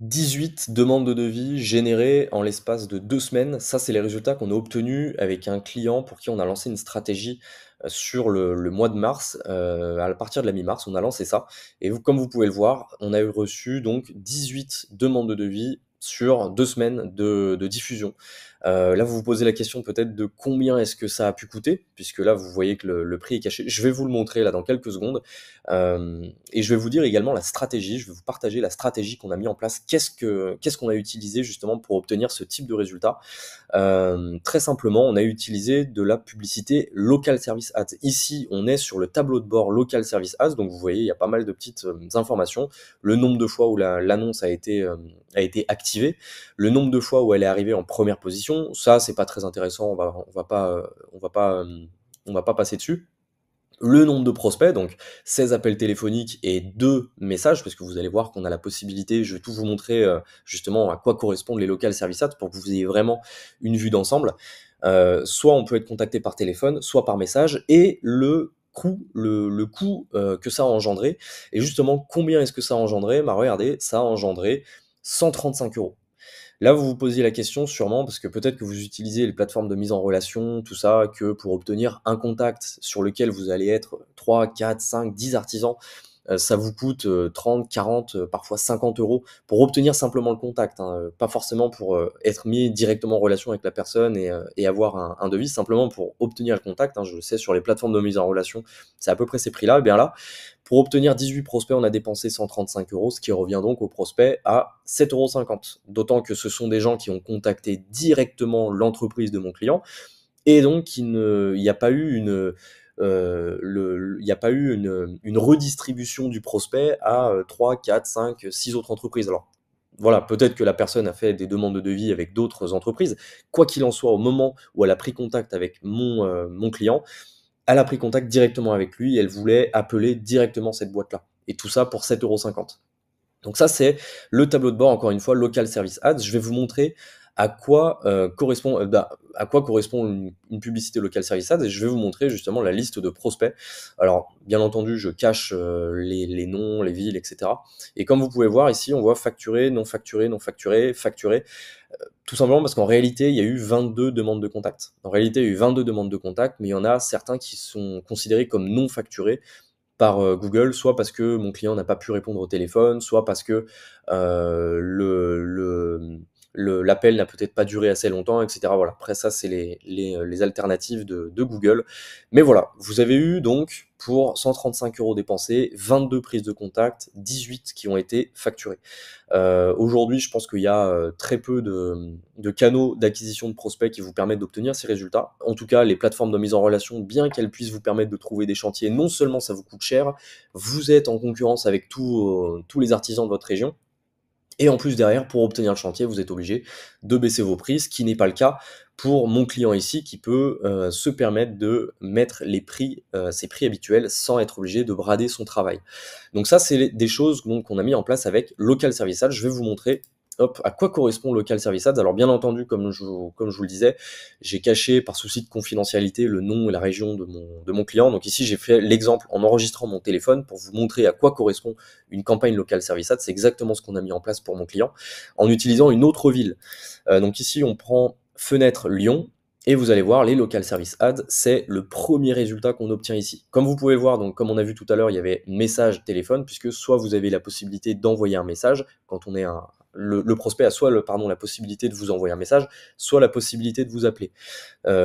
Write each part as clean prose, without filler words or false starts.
18 demandes de devis générées en l'espace de 2 semaines. Ça, c'est les résultats qu'on a obtenus avec un client pour qui on a lancé une stratégie, sur le mois de mars, à partir de la mi-mars, on a lancé ça et vous comme vous pouvez le voir, on a eu reçu donc 18 demandes de devis sur 2 semaines de diffusion. Là, vous vous posez la question peut-être de combien est-ce que ça a pu coûter? Puisque là, vous voyez que le prix est caché. Je vais vous le montrer là dans quelques secondes. Et je vais vous dire également la stratégie, je vais vous partager la stratégie qu'on a mis en place. Qu'est-ce qu'on a utilisé justement pour obtenir ce type de résultat? Très simplement, on a utilisé de la publicité Local Service Ads. Ici, on est sur le tableau de bord Local Service Ads, donc vous voyez, il y a pas mal de petites informations. Le nombre de fois où l'annonce a été activée, le nombre de fois où elle est arrivée en première position. Ça, c'est pas très intéressant, on va pas passer dessus. Le nombre de prospects, donc 16 appels téléphoniques et 2 messages, parce que vous allez voir qu'on a la possibilité, je vais tout vous montrer justement à quoi correspondent les local service ads pour que vous ayez vraiment une vue d'ensemble. Soit on peut être contacté par téléphone, soit par message, et le coût que ça a engendré. Et justement, combien est-ce que ça a engendré? Bah regardez, ça a engendré 135 €. Là, vous vous posiez la question sûrement parce que peut-être que vous utilisez les plateformes de mise en relation, tout ça, que pour obtenir un contact sur lequel vous allez être 3, 4, 5, 10 artisans, ça vous coûte 30, 40, parfois 50 € pour obtenir simplement le contact, hein, pas forcément pour être mis directement en relation avec la personne et avoir un devis, simplement pour obtenir le contact, hein. Je le sais, sur les plateformes de mise en relation, c'est à peu près ces prix-là. Et bien là, pour obtenir 18 prospects, on a dépensé 135 €, ce qui revient donc au prospect à 7,50 €. D'autant que ce sont des gens qui ont contacté directement l'entreprise de mon client et donc il n'y a pas eu il n'y a pas eu une redistribution du prospect à 3, 4, 5, 6 autres entreprises. Alors voilà, peut-être que la personne a fait des demandes de devis avec d'autres entreprises. Quoi qu'il en soit, au moment où elle a pris contact avec mon client, elle a pris contact directement avec lui et elle voulait appeler directement cette boîte-là. Et tout ça pour 7,50 €. Donc ça, c'est le tableau de bord, encore une fois, Local Service Ads. Je vais vous montrer à quoi correspond une publicité Local Service Ads et je vais vous montrer justement la liste de prospects. Alors, bien entendu, je cache les noms, les villes, etc. Et comme vous pouvez voir ici, on voit facturé, non facturé, non facturé, facturé. Tout simplement parce qu'en réalité, il y a eu 22 demandes de contact. En réalité, il y a eu 22 demandes de contact, mais il y en a certains qui sont considérés comme non facturés par Google, soit parce que mon client n'a pas pu répondre au téléphone, soit parce que l'appel n'a peut-être pas duré assez longtemps, etc. Voilà. Après ça, c'est les alternatives de Google. Mais voilà, vous avez eu donc pour 135 € dépensés, 22 prises de contact, 18 qui ont été facturées. Aujourd'hui, je pense qu'il y a très peu de canaux d'acquisition de prospects qui vous permettent d'obtenir ces résultats. En tout cas, les plateformes de mise en relation, bien qu'elles puissent vous permettre de trouver des chantiers, non seulement ça vous coûte cher, vous êtes en concurrence avec tous les artisans de votre région. Et en plus derrière, pour obtenir le chantier, vous êtes obligé de baisser vos prix, ce qui n'est pas le cas pour mon client ici qui peut se permettre de mettre ses prix habituels sans être obligé de brader son travail. Donc ça, c'est des choses donc, qu'on a mis en place avec Local Service Ads. Je vais vous montrer à quoi correspond Local Service Ads. Alors bien entendu, comme je vous le disais, j'ai caché par souci de confidentialité le nom et la région de mon client. Donc ici, j'ai fait l'exemple en enregistrant mon téléphone pour vous montrer à quoi correspond une campagne Local Service Ads. C'est exactement ce qu'on a mis en place pour mon client en utilisant une autre ville. Donc ici, on prend fenêtre Lyon. Et vous allez voir, les Local Service Ads, c'est le premier résultat qu'on obtient ici. Comme vous pouvez voir, donc comme on a vu tout à l'heure, il y avait message, téléphone, puisque soit vous avez la possibilité d'envoyer un message, quand on est le prospect a soit la possibilité de vous envoyer un message, soit la possibilité de vous appeler.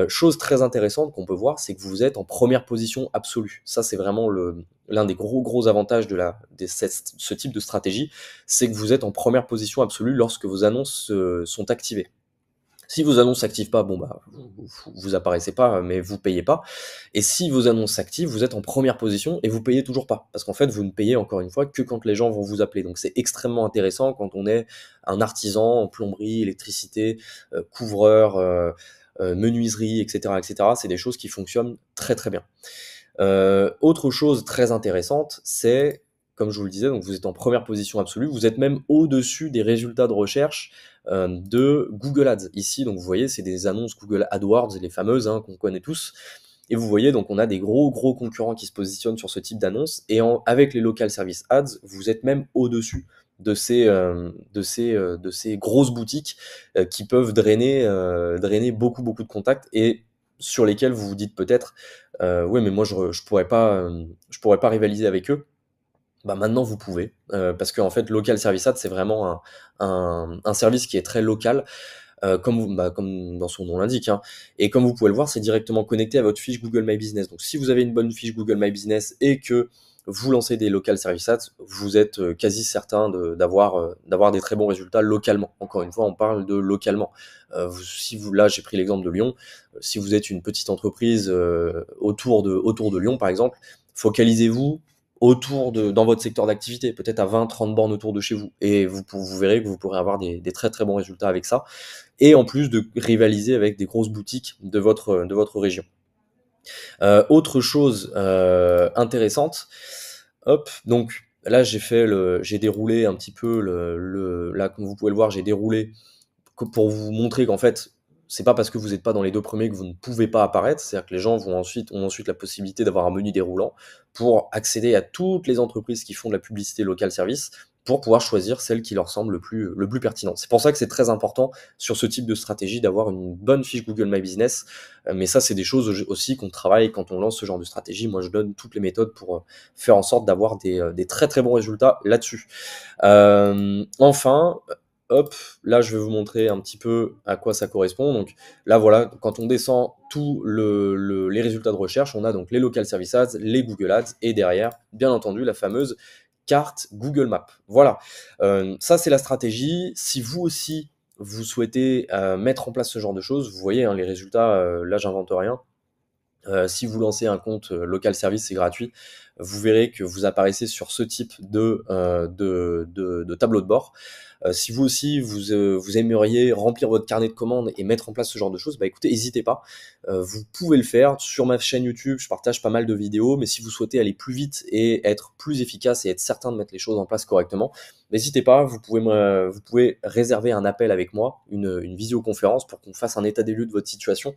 Chose très intéressante qu'on peut voir, c'est que vous êtes en première position absolue. Ça, c'est vraiment l'un des gros avantages ce type de stratégie, c'est que vous êtes en première position absolue lorsque vos annonces sont activées. Si vos annonces s'activent pas, bon bah vous apparaissez pas, mais vous payez pas. Et si vos annonces s'activent, vous êtes en première position et vous payez toujours pas. Parce qu'en fait, vous ne payez encore une fois que quand les gens vont vous appeler. Donc c'est extrêmement intéressant quand on est un artisan en plomberie, électricité, couvreur, menuiserie, etc., etc. C'est des choses qui fonctionnent très bien. Autre chose très intéressante, c'est, comme je vous le disais, donc vous êtes en première position absolue, vous êtes même au-dessus des résultats de recherche de Google Ads. Ici, donc vous voyez, c'est des annonces Google AdWords, les fameuses hein, qu'on connaît tous. Et vous voyez, donc on a des gros concurrents qui se positionnent sur ce type d'annonces. Et avec les Local Service Ads, vous êtes même au-dessus de ces grosses boutiques qui peuvent drainer beaucoup, beaucoup de contacts et sur lesquels vous vous dites peut-être ouais, mais moi je pourrais pas rivaliser avec eux. Bah maintenant vous pouvez, parce qu'en fait Local Service Ad c'est vraiment un service qui est très local, comme dans son nom l'indique, hein. Et comme vous pouvez le voir, c'est directement connecté à votre fiche Google My Business. Donc si vous avez une bonne fiche Google My Business et que vous lancez des local service ads, vous êtes quasi certain d'avoir des très bons résultats localement. Encore une fois, on parle de localement. Si vous, là, j'ai pris l'exemple de Lyon. Si vous êtes une petite entreprise autour de Lyon, par exemple, focalisez-vous dans votre secteur d'activité, peut-être à 20-30 bornes autour de chez vous. Et vous verrez que vous pourrez avoir des très très bons résultats avec ça et en plus de rivaliser avec des grosses boutiques de votre région. Autre chose intéressante, hop, donc là j'ai déroulé un petit peu là comme vous pouvez le voir, j'ai déroulé pour vous montrer qu'en fait c'est pas parce que vous n'êtes pas dans les deux premiers que vous ne pouvez pas apparaître, c'est-à-dire que les gens ont ensuite la possibilité d'avoir un menu déroulant pour accéder à toutes les entreprises qui font de la publicité local service pour pouvoir choisir celle qui leur semble le plus pertinent. C'est pour ça que c'est très important sur ce type de stratégie d'avoir une bonne fiche Google My Business, mais ça c'est des choses aussi qu'on travaille quand on lance ce genre de stratégie. Moi je donne toutes les méthodes pour faire en sorte d'avoir des très très bons résultats là-dessus. Enfin, hop, là je vais vous montrer un petit peu à quoi ça correspond. Donc là voilà, quand on descend tous les résultats de recherche, on a donc les local service ads, les Google Ads et derrière, bien entendu, la fameuse carte Google Maps. Voilà, ça c'est la stratégie. Si vous aussi vous souhaitez mettre en place ce genre de choses, vous voyez hein, les résultats, là j'invente rien. Si vous lancez un compte local service, c'est gratuit. Vous verrez que vous apparaissez sur ce type de tableau de bord. Si vous aussi vous aimeriez remplir votre carnet de commandes et mettre en place ce genre de choses, bah écoutez, n'hésitez pas. Vous pouvez le faire sur ma chaîne YouTube. Je partage pas mal de vidéos, mais si vous souhaitez aller plus vite et être plus efficace et être certain de mettre les choses en place correctement, n'hésitez pas. Vous pouvez réserver un appel avec moi, une visioconférence pour qu'on fasse un état des lieux de votre situation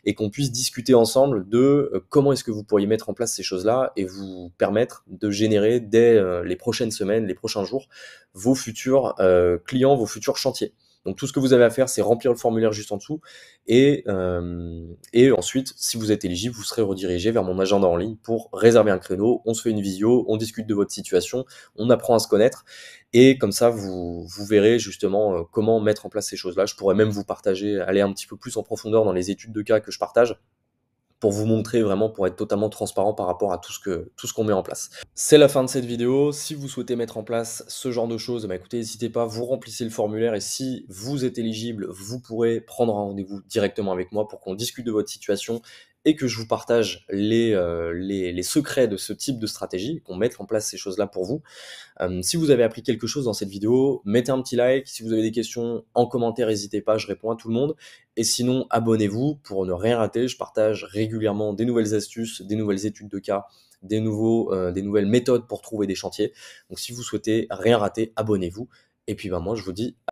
et qu'on puisse discuter ensemble de comment est-ce que vous pourriez mettre en place ces choses-là et vous permettre de générer dès les prochaines semaines, les prochains jours, vos futurs clients, vos futurs chantiers. Donc tout ce que vous avez à faire, c'est remplir le formulaire juste en dessous et ensuite, si vous êtes éligible, vous serez redirigé vers mon agenda en ligne pour réserver un créneau. On se fait une visio, on discute de votre situation, on apprend à se connaître et comme ça, vous verrez justement comment mettre en place ces choses-là. Je pourrais même vous partager, aller un petit peu plus en profondeur dans les études de cas que je partage pour vous montrer vraiment, pour être totalement transparent par rapport à tout ce qu'on met en place. C'est la fin de cette vidéo. Si vous souhaitez mettre en place ce genre de choses, bah écoutez, n'hésitez pas, vous remplissez le formulaire et si vous êtes éligible, vous pourrez prendre un rendez-vous directement avec moi pour qu'on discute de votre situation et que je vous partage les secrets de ce type de stratégie, qu'on mette en place ces choses-là pour vous. Si vous avez appris quelque chose dans cette vidéo, mettez un petit like. Si vous avez des questions en commentaire, n'hésitez pas, je réponds à tout le monde. Et sinon, abonnez-vous pour ne rien rater. Je partage régulièrement des nouvelles astuces, des nouvelles études de cas, des nouvelles méthodes pour trouver des chantiers. Donc si vous souhaitez rien rater, abonnez-vous. Et puis ben, moi, je vous dis